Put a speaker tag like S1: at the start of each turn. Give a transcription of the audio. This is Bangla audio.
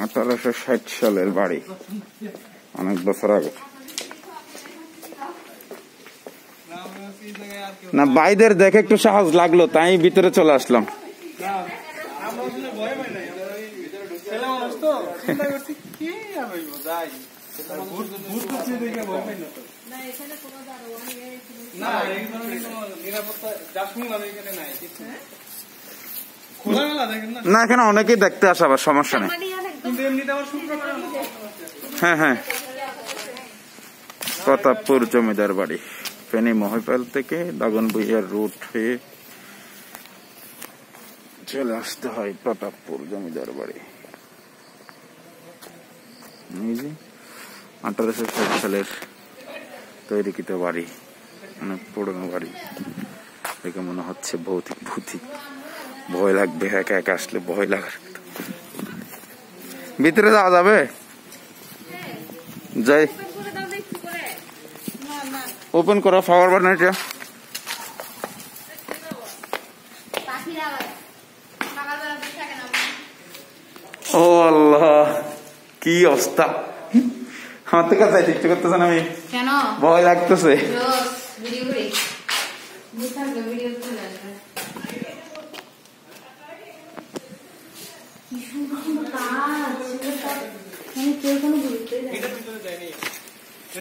S1: 1860 সালের বাড়ি, অনেক বছর আগে। না ভাইদের দেখে একটু সাহস লাগলো, তাই ভিতরে চলে আসলাম। না এখানে অনেকেই দেখতে আসে, আবার সমস্যা নেই। হ্যাঁ হ্যাঁ, প্রতাপপুর জমিদার বাড়ি, ফেনী মহিপাল থেকে দাগনভূঞার রুট হয়ে চলে আসতে হয় প্রতাপপুর জমিদার বাড়ি। 1860 সালের তৈরিকৃত বাড়ি, অনেক পুরনো বাড়ি। দেখে মনে হচ্ছে ভৌতিক ভৌতিক, ভয় লাগবে, একা একা আসলে ভয় লাগার। ভিতরে যাওয়া যাবে? যাই, ওপেন করা পাওয়ার বাটনটা। ও আল্লাহ, কি অবস্থা! আমার তো কাছে দেখতে করতেছে না, আমি ভয় লাগতেছে। কি সুন্দর কাজ, কেউ কোনো গুরুত্বই দেয় না।